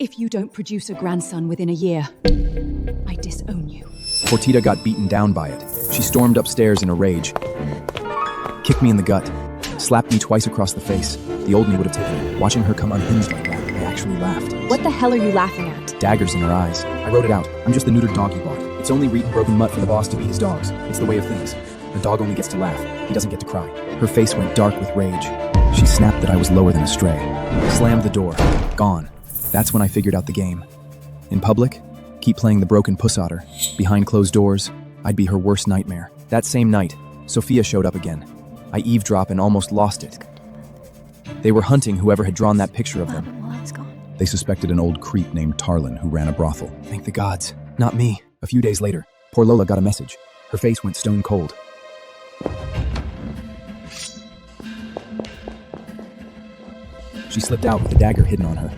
If you don't produce a grandson within a year, I disown you. Portita got beaten down by it. She stormed upstairs in a rage, kicked me in the gut, slapped me twice across the face. The old me would have taken it. Watching her come unhinged like that, I actually laughed. What the hell are you laughing at? Daggers in her eyes. I wrote it out. I'm just the neutered dog you bought. It's only reet and broken mutt for the boss to beat his dogs. It's the way of things. The dog only gets to laugh. He doesn't get to cry. Her face went dark with rage. She snapped that I was lower than a stray. Slammed the door. Gone. That's when I figured out the game. In public, keep playing the broken puss otter. Behind closed doors, I'd be her worst nightmare. That same night, Sophia showed up again. I eavesdropped and almost lost it. They were hunting whoever had drawn that picture of them. While I was gone. They suspected an old creep named Tarlin who ran a brothel. Thank the gods. Not me. A few days later, poor Lola got a message. Her face went stone cold. She slipped out with a dagger hidden on her.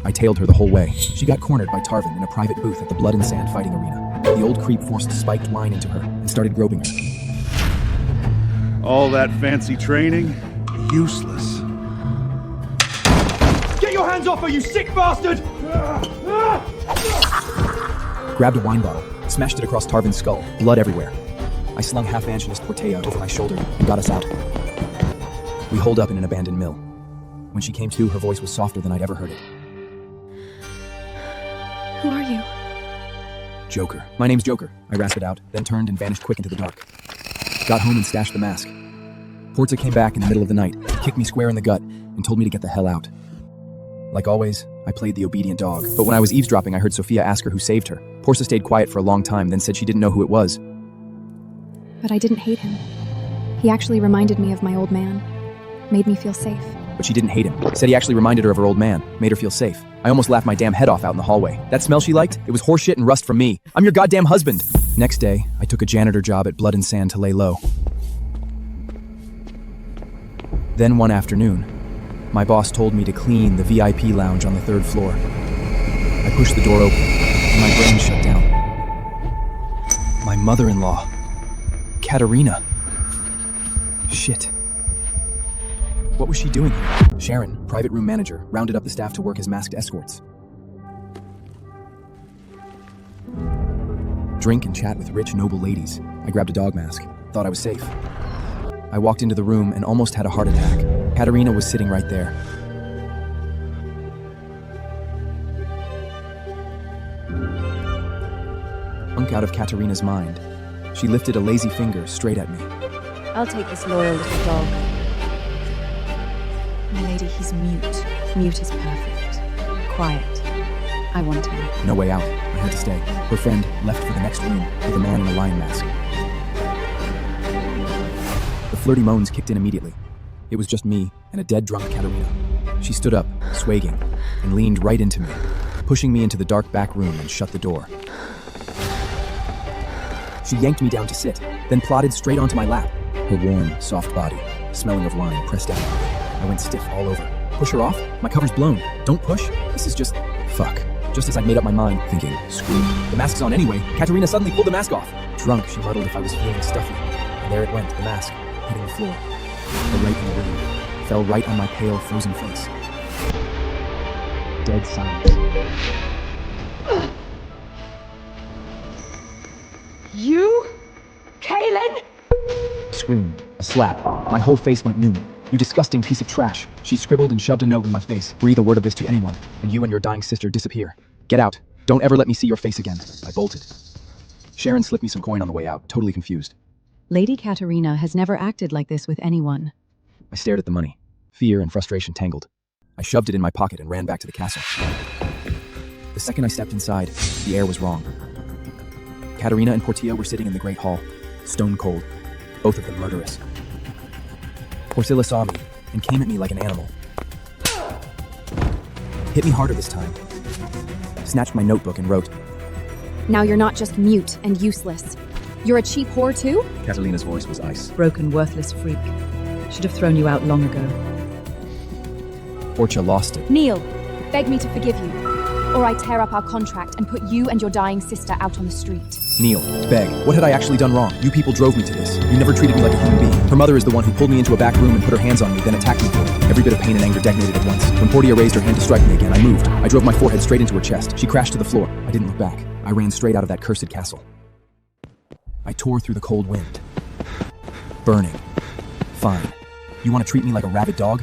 I tailed her the whole way. She got cornered by Tarvin in a private booth at the Blood and Sand fighting arena. The old creep forced spiked wine into her and started groping her. All that fancy training, useless. Get your hands off her, you sick bastard! Grabbed a wine bottle, smashed it across Tarvin's skull, blood everywhere. I slung half-anchovist Portea over my shoulder and got us out. We holed up in an abandoned mill. When she came to, her voice was softer than I'd ever heard it. Who are you? Joker. My name's Joker. I rasped it out, then turned and vanished quick into the dark. Got home and stashed the mask. Porta came back in the middle of the night, kicked me square in the gut, and told me to get the hell out. Like always, I played the obedient dog. But when I was eavesdropping, I heard Sophia ask her who saved her. Portia stayed quiet for a long time, then said she didn't know who it was. But I didn't hate him. He actually reminded me of my old man. Made me feel safe. But she didn't hate him. Said he actually reminded her of her old man. Made her feel safe. I almost laughed my damn head off out in the hallway. That smell she liked? It was horseshit and rust from me. I'm your goddamn husband! Next day, I took a janitor job at Blood and Sand to lay low. Then one afternoon, my boss told me to clean the VIP lounge on the 3rd floor. I pushed the door open, and my brain shut down. My mother-in-law, Katerina. Shit. What was she doing here? Sharon, private room manager, rounded up the staff to work as masked escorts. Drink and chat with rich, noble ladies. I grabbed a dog mask. Thought I was safe. I walked into the room and almost had a heart attack. Katerina was sitting right there. Unk out of Katerina's mind. She lifted a lazy finger straight at me. I'll take this loyal little dog. My lady, he's mute. Mute is perfect. Quiet. I want him. No way out. I had to stay. Her friend left for the next room with a man in a lion mask. The flirty moans kicked in immediately. It was just me and a dead drunk Katerina. She stood up, swagging, and leaned right into me, pushing me into the dark back room and shut the door. She yanked me down to sit, then plodded straight onto my lap. Her warm, soft body, smelling of wine, pressed down. I went stiff all over. Push her off? My cover's blown. Don't push? This is just... fuck. Just as I'd made up my mind, thinking, screw it. The mask's on anyway. Katerina suddenly pulled the mask off. Drunk, she muddled if I was feeling stuffy. And there it went, the mask, hitting the floor. Fell right in the room. Fell right on my pale, frozen face. Dead silence. You? Kaylin? Scream. A slap. My whole face went new. You disgusting piece of trash. She scribbled and shoved a note in my face. Breathe a word of this to anyone, and you and your dying sister disappear. Get out. Don't ever let me see your face again. I bolted. Sharon slipped me some coin on the way out, totally confused. Lady Katerina has never acted like this with anyone. I stared at the money. Fear and frustration tangled. I shoved it in my pocket and ran back to the castle. The second I stepped inside, the air was wrong. Katerina and Portia were sitting in the great hall, stone cold, both of them murderous. Porcilla saw me and came at me like an animal. Hit me harder this time. Snatched my notebook and wrote, Now you're not just mute and useless. You're a cheap whore too? Catalina's voice was ice. Broken, worthless freak. Should have thrown you out long ago. Portia lost it. Kneel. Beg me to forgive you. Or I tear up our contract and put you and your dying sister out on the street. kneel, beg. What had I actually done wrong? You people drove me to this. You never treated me like a human being. Her mother is the one who pulled me into a back room and put her hands on me, then attacked me for it. Every bit of pain and anger detonated at once. When Portia raised her hand to strike me again, I moved. I drove my forehead straight into her chest. She crashed to the floor. I didn't look back. I ran straight out of that cursed castle. I tore through the cold wind. Burning. Fine. You want to treat me like a rabid dog?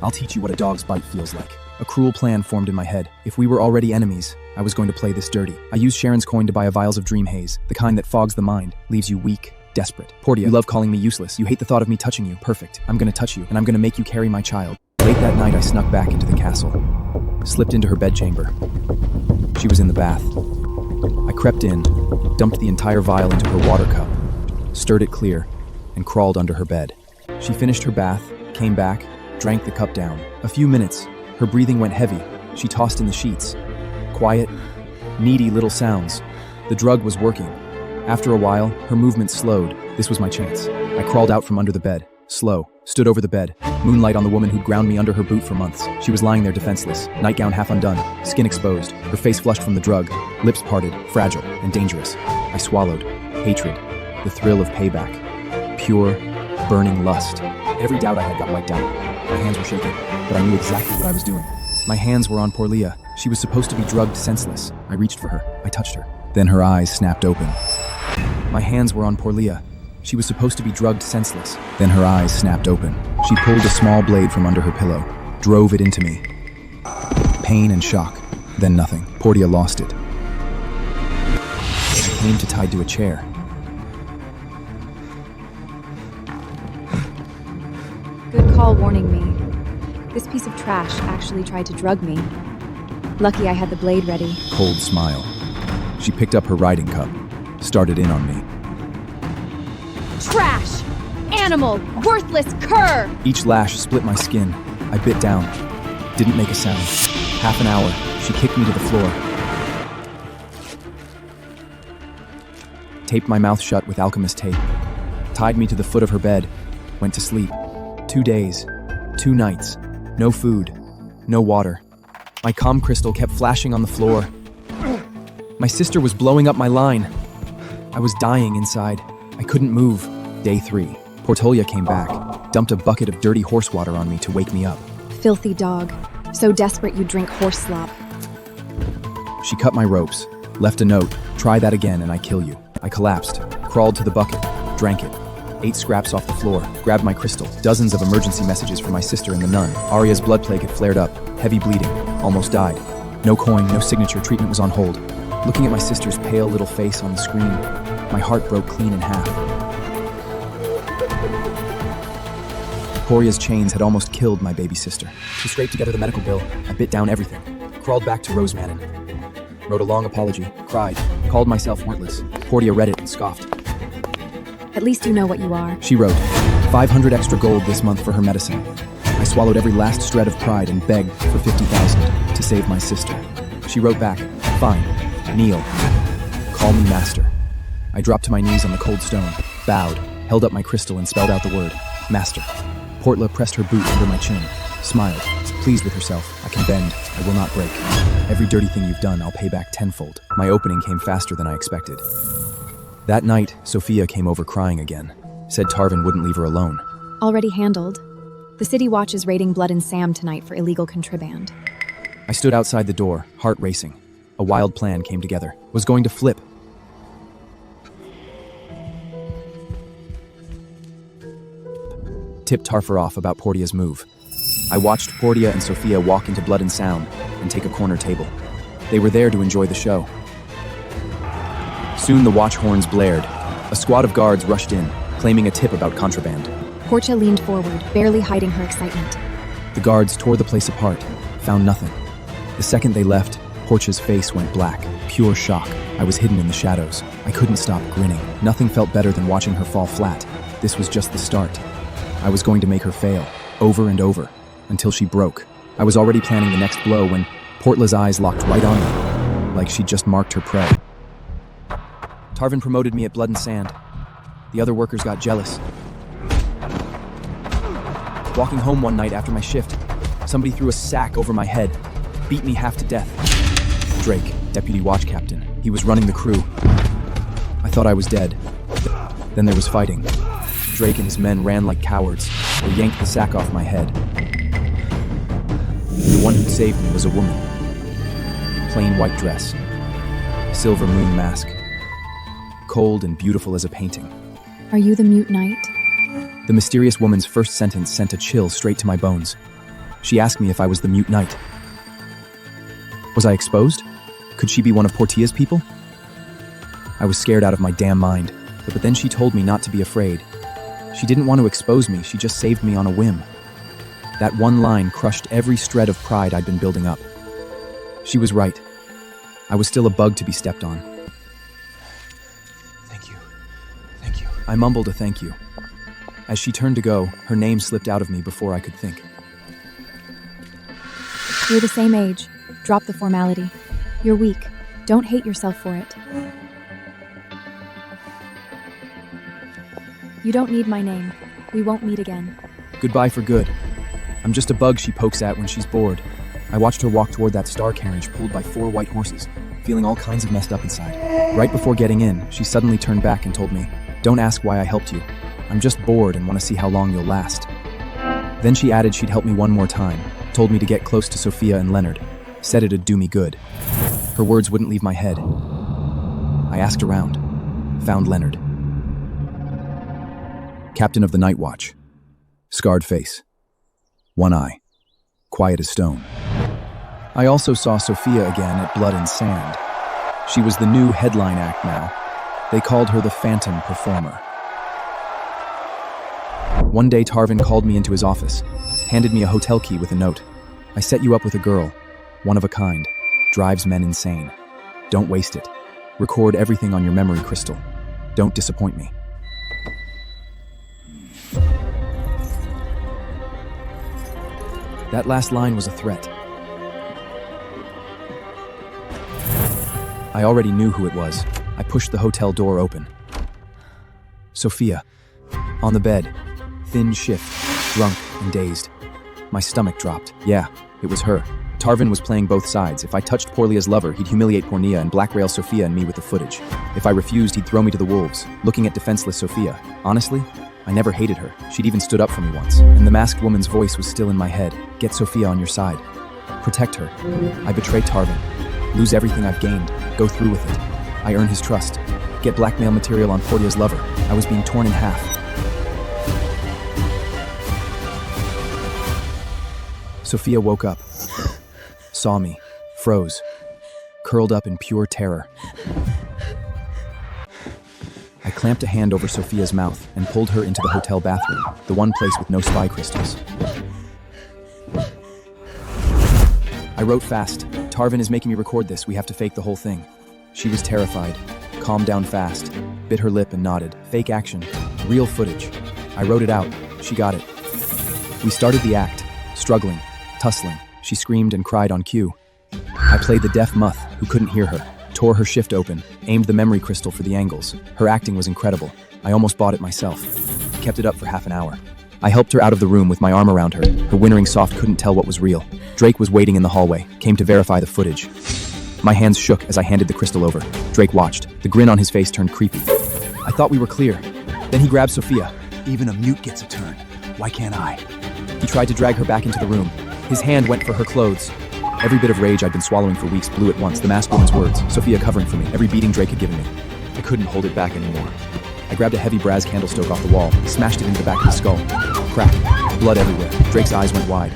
I'll teach you what a dog's bite feels like. A cruel plan formed in my head. If we were already enemies, I was going to play this dirty. I used Sharon's coin to buy a vials of dream haze, the kind that fogs the mind, leaves you weak, desperate. Portia, you love calling me useless. You hate the thought of me touching you. Perfect. I'm gonna touch you, and I'm gonna make you carry my child. Late that night, I snuck back into the castle. Slipped into her bedchamber. She was in the bath. I crept in, dumped the entire vial into her water cup, stirred it clear, and crawled under her bed. She finished her bath, came back, drank the cup down. A few minutes, her breathing went heavy. She tossed in the sheets. Quiet, needy little sounds. The drug was working. After a while, her movements slowed. This was my chance. I crawled out from under the bed, slow, stood over the bed, moonlight on the woman who'd ground me under her boot for months. She was lying there defenseless, nightgown half undone, skin exposed, her face flushed from the drug, lips parted, fragile and dangerous. I swallowed. Hatred, the thrill of payback. Pure, burning lust. Every doubt I had got wiped out. My hands were shaking, but I knew exactly what I was doing. My hands were on Porlia. She was supposed to be drugged senseless. I reached for her. I touched her. Then her eyes snapped open. My hands were on Porlia. She was supposed to be drugged senseless. Then her eyes snapped open. She pulled a small blade from under her pillow, drove it into me. Pain and shock, then nothing. Portia lost it. I came to tied to a chair. Good call warning me. This piece of trash actually tried to drug me. Lucky I had the blade ready. Cold smile. She picked up her riding cup, started in on me. Trash! Animal! Worthless cur! Each lash split my skin. I bit down. Didn't make a sound. Half an hour, she kicked me to the floor. Taped my mouth shut with alchemist tape. Tied me to the foot of her bed. Went to sleep. 2 days. 2 nights. No food. No water. My comm crystal kept flashing on the floor. My sister was blowing up my line. I was dying inside. I couldn't move. Day 3. Portolia came back, dumped a bucket of dirty horse water on me to wake me up. Filthy dog. So desperate you drink horse slop. She cut my ropes, left a note, try that again and I kill you. I collapsed, crawled to the bucket, drank it, ate scraps off the floor, grabbed my crystal, dozens of emergency messages from my sister and the nun. Arya's blood plague had flared up, heavy bleeding, almost died. No coin, no signature, treatment was on hold. Looking at my sister's pale little face on the screen, my heart broke clean in half. Portia's chains had almost killed my baby sister. She scraped together the medical bill. I bit down everything. Crawled back to Rosemanon. Wrote a long apology. Cried. Called myself worthless. Portia read it and scoffed. At least you know what you are. She wrote, 500 extra gold this month for her medicine. I swallowed every last shred of pride and begged for 50,000 to save my sister. She wrote back, fine. Kneel. Call me master. I dropped to my knees on the cold stone, bowed, held up my crystal and spelled out the word, master. Portla pressed her boot under my chin, smiled, pleased with herself. I can bend, I will not break. Every dirty thing you've done, I'll pay back tenfold. My opening came faster than I expected. That night, Sophia came over crying again. Said Tarvin wouldn't leave her alone. Already handled. The city watch is raiding Blood and Sam tonight for illegal contraband. I stood outside the door, heart racing. A wild plan came together. Was going to flip. Tipped Tarfur off about Portia's move. I watched Portia and Sophia walk into Blood and Sound and take a corner table. They were there to enjoy the show. Soon the watch horns blared. A squad of guards rushed in, claiming a tip about contraband. Portia leaned forward, barely hiding her excitement. The guards tore the place apart, found nothing. The second they left, Portia's face went black, pure shock. I was hidden in the shadows. I couldn't stop grinning. Nothing felt better than watching her fall flat. This was just the start. I was going to make her fail, over and over, until she broke. I was already planning the next blow when Portla's eyes locked right on me, like she'd just marked her prey. Tarvin promoted me at Blood and Sand. The other workers got jealous. Walking home one night after my shift, somebody threw a sack over my head, beat me half to death. Drake, deputy watch captain. He was running the crew. thought I was dead. Then there was fighting. Drake and his men ran like cowards. They yanked the sack off my head. The one who saved me was a woman. Plain white dress. Silver moon mask. Cold and beautiful as a painting. Are you the mute knight? The mysterious woman's first sentence sent a chill straight to my bones. She asked me if I was the mute knight. Was I exposed? Could she be one of Portia's people? I was scared out of my damn mind, but then she told me not to be afraid. She didn't want to expose me, she just saved me on a whim. That one line crushed every shred of pride I'd been building up. She was right. I was still a bug to be stepped on. Thank you. Thank you. I mumbled a thank you. As she turned to go, her name slipped out of me before I could think. You're the same age. Drop the formality. You're weak. Don't hate yourself for it. You don't need my name. We won't meet again. Goodbye for good. I'm just a bug she pokes at when she's bored. I watched her walk toward that star carriage pulled by 4 white horses, feeling all kinds of messed up inside. Right before getting in, she suddenly turned back and told me, "Don't ask why I helped you. I'm just bored and want to see how long you'll last." Then she added she'd help me one more time, told me to get close to Sophia and Leonard, said it'd do me good. Her words wouldn't leave my head. I asked around, found Leonard. Captain of the Night Watch. Scarred face. One eye. Quiet as stone. I also saw Sophia again at Blood and Sand. She was the new headline act now. They called her the Phantom Performer. One day Tarvin called me into his office, handed me a hotel key with a note. "I set you up with a girl, one of a kind, drives men insane. Don't waste it. Record everything on your memory crystal. Don't disappoint me." That last line was a threat. I already knew who it was. I pushed the hotel door open. Sophia. On the bed. Thin shift, drunk and dazed. My stomach dropped. Yeah, it was her. Tarvin was playing both sides. If I touched Porlia's lover, he'd humiliate Pornia and blackmail Sophia and me with the footage. If I refused, he'd throw me to the wolves. Looking at defenseless Sophia. Honestly, I never hated her. She'd even stood up for me once. And the masked woman's voice was still in my head. Get Sophia on your side. Protect her. I betrayed Tarvin. Lose everything I've gained. Go through with it. I earn his trust. Get blackmail material on Portia's lover. I was being torn in half. Sophia woke up. Saw me. Froze. Curled up in pure terror. I clamped a hand over Sophia's mouth and pulled her into the hotel bathroom, the one place with no spy crystals. I wrote fast. "Tarvin is making me record this. We have to fake the whole thing." She was terrified, calmed down fast, bit her lip and nodded. Fake action. Real footage. I wrote it out. She got it. We started the act, struggling, tussling. She screamed and cried on cue. I played the deaf muth who couldn't hear her. Tore her shift open, aimed the memory crystal for the angles. Her acting was incredible. I almost bought it myself. Kept it up for half an hour. I helped her out of the room with my arm around her. Her winnering soft couldn't tell what was real. Drake was waiting in the hallway, came to verify the footage. My hands shook as I handed the crystal over. Drake watched. The grin on his face turned creepy. I thought we were clear. Then he grabbed Sophia. Even a mute gets a turn. Why can't I? He tried to drag her back into the room. His hand went for her clothes. Every bit of rage I'd been swallowing for weeks blew at once. The masked woman's words, Sophia covering for me, every beating Drake had given me. I couldn't hold it back anymore. I grabbed a heavy brass candlestick off the wall, smashed it into the back of his skull. Crack. Blood everywhere. Drake's eyes went wide.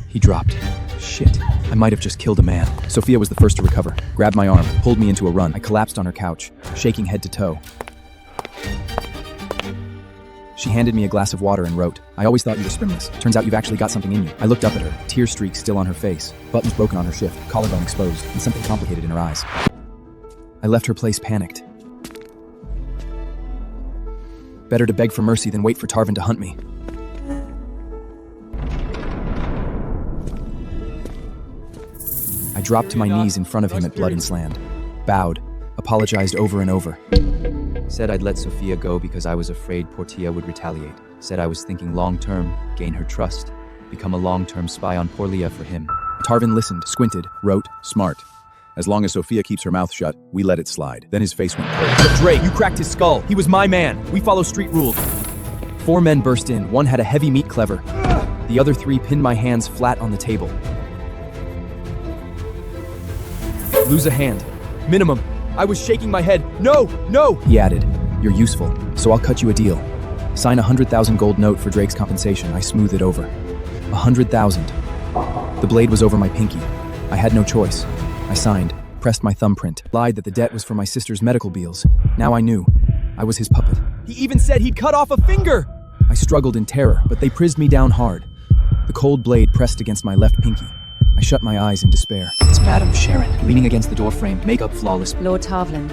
He dropped. Shit. I might have just killed a man. Sophia was the first to recover. Grabbed my arm, pulled me into a run. I collapsed on her couch, shaking head to toe. She handed me a glass of water and wrote, "I always thought you were springless. Turns out you've actually got something in you." I looked up at her, tear streaks still on her face, buttons broken on her shift, collarbone exposed, and something complicated in her eyes. I left her place panicked. Better to beg for mercy than wait for Tarvin to hunt me. I dropped to my knees in front of him at Blood and Sand, bowed, apologized over and over. Said I'd let Sophia go because I was afraid Portia would retaliate. Said I was thinking long-term, gain her trust, become a long-term spy on Porlia for him. Tarvin listened, squinted, wrote, "Smart." As long as Sophia keeps her mouth shut, we let it slide. Then his face went cold. Drake, you cracked his skull. He was my man. We follow street rules. 4 men burst in. One had a heavy meat cleaver. The other 3 pinned my hands flat on the table. Lose a hand. Minimum. I was shaking my head. No, no! He added, "You're useful, so I'll cut you a deal. Sign a 100,000 gold note for Drake's compensation." I smoothed it over. 100,000. The blade was over my pinky. I had no choice. I signed, pressed my thumbprint, lied that the debt was for my sister's medical bills. Now I knew. I was his puppet. He even said he'd cut off a finger! I struggled in terror, but they prised me down hard. The cold blade pressed against my left pinky. I shut my eyes in despair. It's Madame Sharon, leaning against the doorframe, makeup flawless. Lord Tarvlin,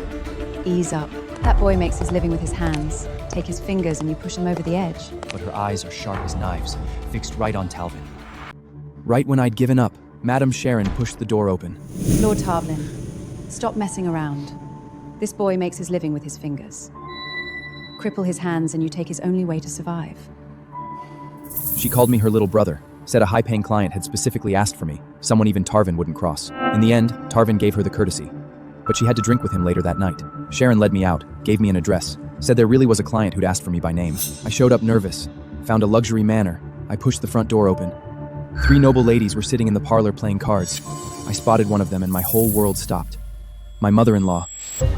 ease up. That boy makes his living with his hands. Take his fingers and you push him over the edge. But her eyes are sharp as knives, fixed right on Talvin. Right when I'd given up, Madame Sharon pushed the door open. Lord Tarvlin, stop messing around. This boy makes his living with his fingers. Cripple his hands and you take his only way to survive. She called me her little brother, said a high-paying client had specifically asked for me, someone even Tarvin wouldn't cross. In the end, Tarvin gave her the courtesy. But she had to drink with him later that night. Sharon led me out, gave me an address, said there really was a client who'd asked for me by name. I showed up nervous, found a luxury manor. I pushed the front door open. 3 noble ladies were sitting in the parlor playing cards. I spotted one of them and my whole world stopped. My mother-in-law,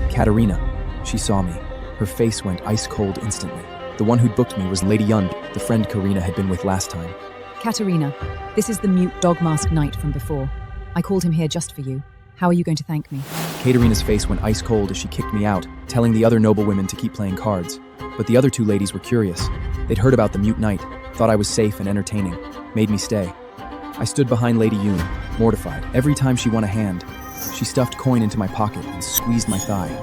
Katerina. She saw me. Her face went ice cold instantly. The one who'd booked me was Lady Yun, the friend Karina had been with last time. Katerina, this is the mute dog-masked knight from before. I called him here just for you. How are you going to thank me? Katerina's face went ice cold as she kicked me out, telling the other noble women to keep playing cards. But the other 2 ladies were curious. They'd heard about the mute knight, thought I was safe and entertaining, made me stay. I stood behind Lady Yun, mortified. Every time she won a hand, she stuffed coin into my pocket and squeezed my thigh.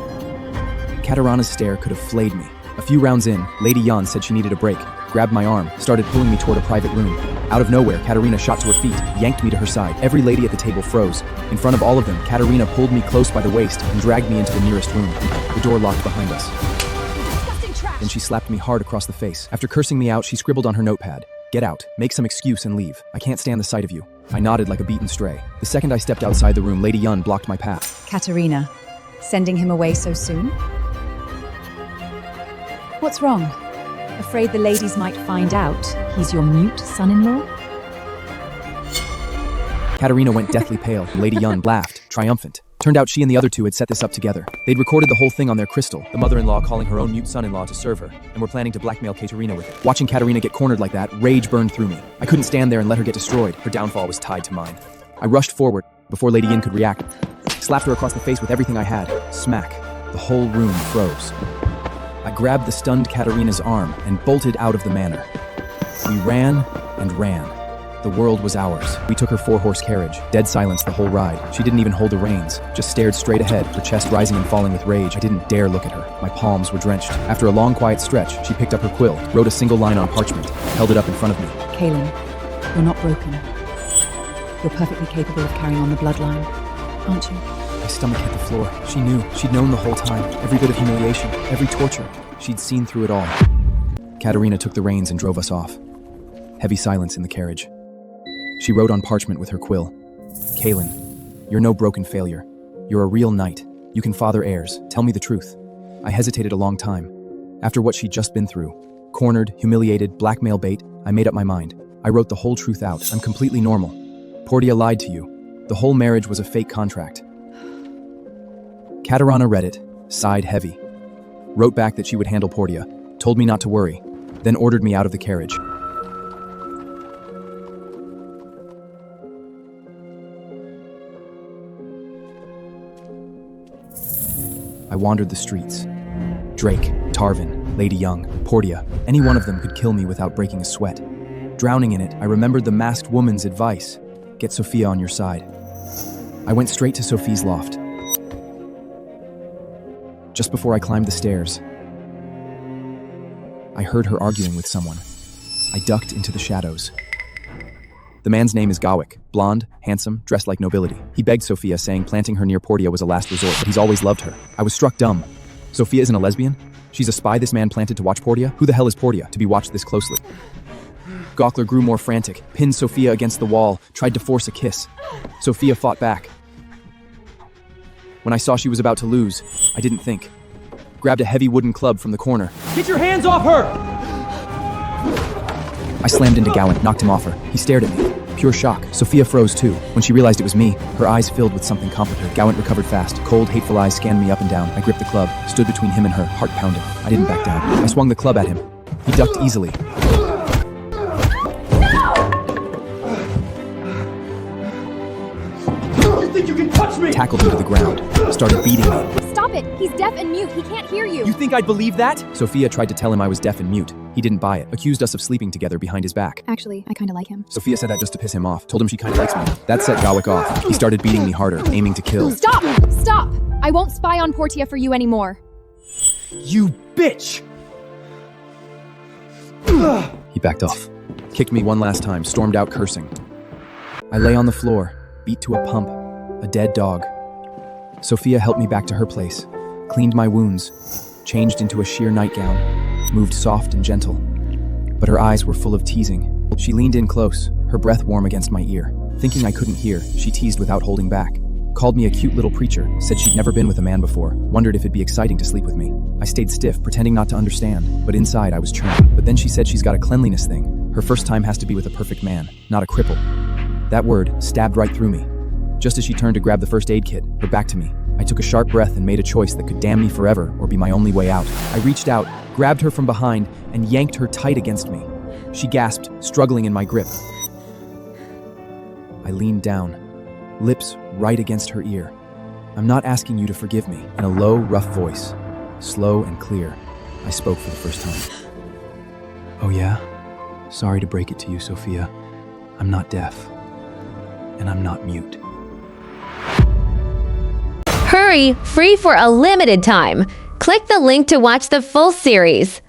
Katerina's stare could have flayed me. A few rounds in, Lady Yun said she needed a break, grabbed my arm, started pulling me toward a private room. Out of nowhere, Katerina shot to her feet, yanked me to her side. Every lady at the table froze. In front of all of them, Katerina pulled me close by the waist and dragged me into the nearest room. The door locked behind us. Then she slapped me hard across the face. After cursing me out, she scribbled on her notepad, "Get out, make some excuse and leave. I can't stand the sight of you." I nodded like a beaten stray. The second I stepped outside the room, Lady Yun blocked my path. Katerina, sending him away so soon? What's wrong? Afraid the ladies might find out he's your mute son-in-law? Katerina went deathly pale. Lady Yun laughed, triumphant. Turned out she and the other 2 had set this up together. They'd recorded the whole thing on their crystal, the mother-in-law calling her own mute son-in-law to serve her, and were planning to blackmail Katerina with it. Watching Katerina get cornered like that, rage burned through me. I couldn't stand there and let her get destroyed. Her downfall was tied to mine. I rushed forward, before Lady Yin could react. Slapped her across the face with everything I had. Smack. The whole room froze. I grabbed the stunned Katerina's arm and bolted out of the manor. We ran and ran. The world was ours. We took her 4-horse carriage, dead silence the whole ride. She didn't even hold the reins, just stared straight ahead, her chest rising and falling with rage. I didn't dare look at her. My palms were drenched. After a long, quiet stretch, she picked up her quill, wrote a single line on parchment, held it up in front of me. Kaelin, you're not broken. You're perfectly capable of carrying on the bloodline, aren't you? My stomach hit the floor. She knew. She'd known the whole time. Every bit of humiliation, every torture. She'd seen through it all. Katerina took the reins and drove us off. Heavy silence in the carriage. She wrote on parchment with her quill, "Kaelin, you're no broken failure. You're a real knight. You can father heirs. Tell me the truth." I hesitated a long time. After what she'd just been through, cornered, humiliated, blackmail bait, I made up my mind. I wrote the whole truth out. I'm completely normal. Portia lied to you. The whole marriage was a fake contract. Katerina read it, sighed heavy. Wrote back that she would handle Portia, told me not to worry, then ordered me out of the carriage. I wandered the streets. Drake, Tarvin, Lady Young, Portia, any one of them could kill me without breaking a sweat. Drowning in it, I remembered the masked woman's advice. Get Sophia on your side. I went straight to Sophie's loft. Just before I climbed the stairs, I heard her arguing with someone. I ducked into the shadows. The man's name is Gawick, blonde, handsome, dressed like nobility. He begged Sophia, saying planting her near Portia was a last resort, but he's always loved her. I was struck dumb. Sophia isn't a lesbian? She's a spy this man planted to watch Portia? Who the hell is Portia, to be watched this closely? Gawkler grew more frantic, pinned Sophia against the wall, tried to force a kiss. Sophia fought back. When I saw she was about to lose, I didn't think. Grabbed a heavy wooden club from the corner. Get your hands off her! I slammed into Gowan, knocked him off her. He stared at me. Pure shock. Sophia froze too. When she realized it was me, her eyes filled with something complicated. Gowan recovered fast. Cold, hateful eyes scanned me up and down. I gripped the club, stood between him and her, heart pounding. I didn't back down. I swung the club at him. He ducked easily. You think you can touch me? Tackled me to the ground. Started beating me. Stop it! He's deaf and mute. He can't hear you. You think I'd believe that? Sophia tried to tell him I was deaf and mute. He didn't buy it. Accused us of sleeping together behind his back. Actually, I kind of like him. Sophia said that just to piss him off. Told him she kind of likes me. That set Gawik off. He started beating me harder, aiming to kill. Stop! Stop! I won't spy on Portia for you anymore. You bitch! He backed off. Kicked me one last time, stormed out cursing. I lay on the floor, beat to a pump. A dead dog. Sophia helped me back to her place, cleaned my wounds, changed into a sheer nightgown, moved soft and gentle. But her eyes were full of teasing. She leaned in close, her breath warm against my ear. Thinking I couldn't hear, she teased without holding back. Called me a cute little preacher, said she'd never been with a man before, wondered if it'd be exciting to sleep with me. I stayed stiff, pretending not to understand, but inside I was churning. But then she said she's got a cleanliness thing. Her first time has to be with a perfect man, not a cripple. That word stabbed right through me. Just as she turned to grab the first aid kit, her back to me, I took a sharp breath and made a choice that could damn me forever or be my only way out. I reached out, grabbed her from behind, and yanked her tight against me. She gasped, struggling in my grip. I leaned down, lips right against her ear. I'm not asking you to forgive me. In a low, rough voice, slow and clear, I spoke for the first time. Oh yeah? Sorry to break it to you, Sophia. I'm not deaf. And I'm not mute. Hurry, free for a limited time. Click the link to watch the full series.